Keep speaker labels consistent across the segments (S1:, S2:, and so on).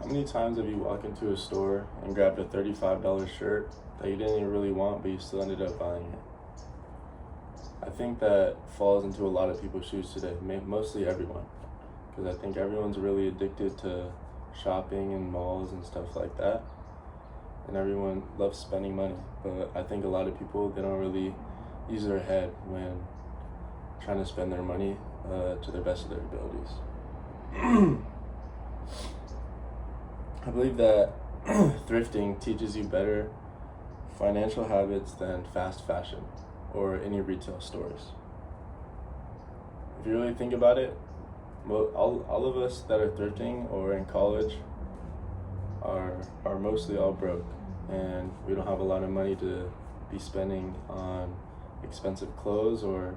S1: How many times have you walked into a store and grabbed a $35 shirt that you didn't even really want, but you still ended up buying it? I think that falls into a lot of people's shoes today, mostly everyone, because I think everyone's really addicted to shopping in malls and stuff like that, and everyone loves spending money, but I think a lot of people, they don't really use their head when trying to spend their money to the best of their abilities. I believe that thrifting teaches you better financial habits than fast fashion or any retail stores. If you really think about it, all of us that are thrifting or in college are mostly all broke, and we don't have a lot of money to be spending on expensive clothes or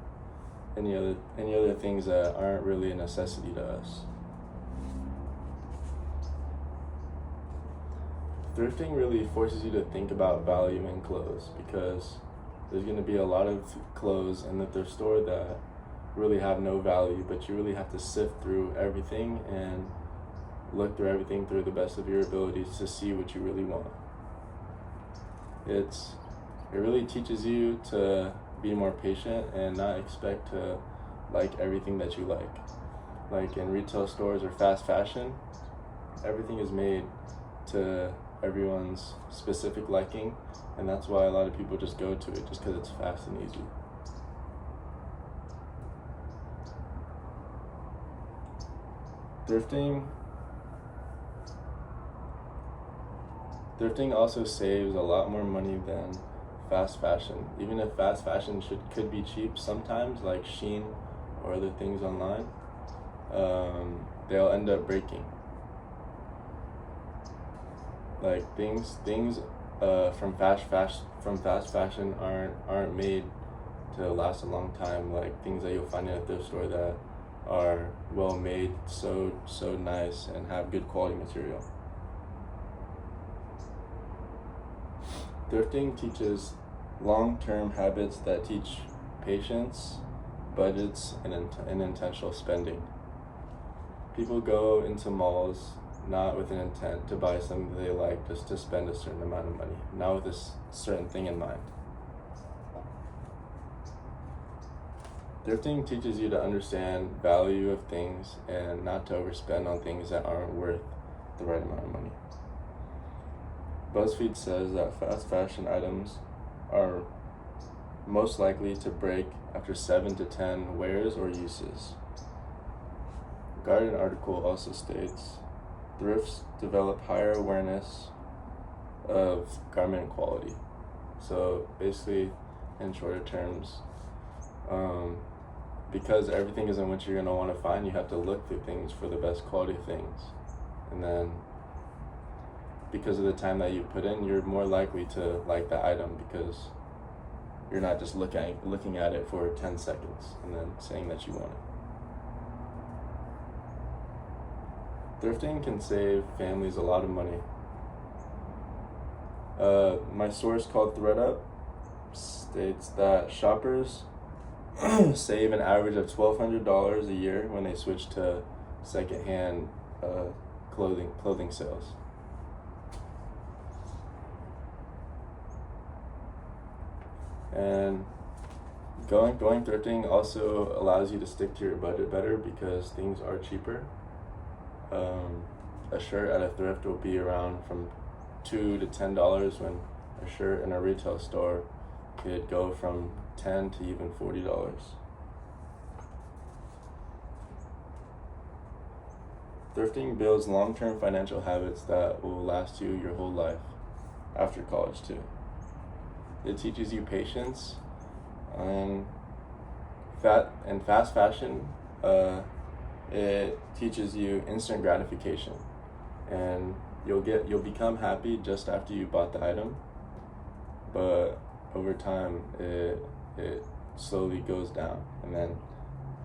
S1: any other things that aren't really a necessity to us. Thrifting really forces you to think about value in clothes, because there's going to be a lot of clothes in the thrift store that really have no value, but you really have to sift through everything and look through everything through the best of your abilities to see what you really want. It really teaches you to be more patient and not expect to like everything that you like. Like in retail stores or fast fashion, everything is made to everyone's specific liking, and that's why a lot of people just go to it, just because it's fast and easy. Thrifting also saves a lot more money than fast fashion. Even if fast fashion could be cheap sometimes, like Shein or other things online, they'll end up breaking. Like things from fast fashion aren't made to last a long time. Like things that you'll find in a thrift store that are well made, so nice, and have good quality material. Thrifting teaches long-term habits that teach patience, budgets, and intentional spending. People go into malls not with an intent to buy something they like, just to spend a certain amount of money, not with this certain thing in mind. Thrifting teaches you to understand value of things and not to overspend on things that aren't worth the right amount of money. BuzzFeed says that fast fashion items are most likely to break after 7 to 10 wears or uses. Guardian article also states, thrifts develop higher awareness of garment quality. So basically, in shorter terms, because everything isn't what you're going to want to find, you have to look through things for the best quality things. And then because of the time that you put in, you're more likely to like that item, because you're not just looking at it for 10 seconds and then saying that you want it. Thrifting can save families a lot of money. My source called ThreadUp states that shoppers save an average of $1,200 a year when they switch to secondhand clothing sales. And going thrifting also allows you to stick to your budget better, because things are cheaper. A shirt at a thrift will be around from $2 to $10, when a shirt in a retail store could go from $10 to even $40. Thrifting builds long-term financial habits that will last you your whole life after college too. It teaches you patience, and fast fashion, it teaches you instant gratification, and you'll become happy just after you bought the item, but over time it slowly goes down, and then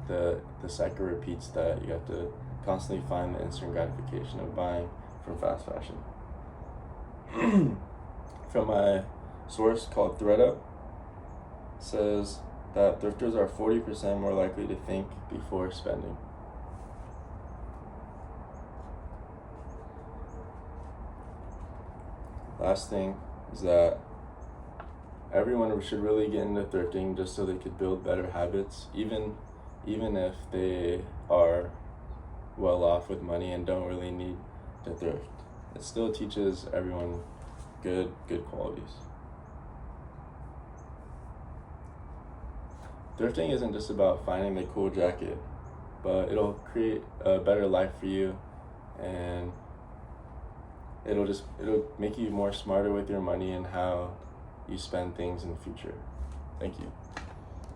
S1: the cycle repeats, that you have to constantly find the instant gratification of buying from fast fashion. From my source called ThreadUp, says that thrifters are 40% more likely to think before spending. Last thing is that everyone should really get into thrifting just so they could build better habits, even if they are well off with money and don't really need to thrift. It still teaches everyone good qualities. Thrifting isn't just about finding the cool jacket, but it'll create a better life for you, and it'll make you more smarter with your money and how you spend things in the future. Thank you.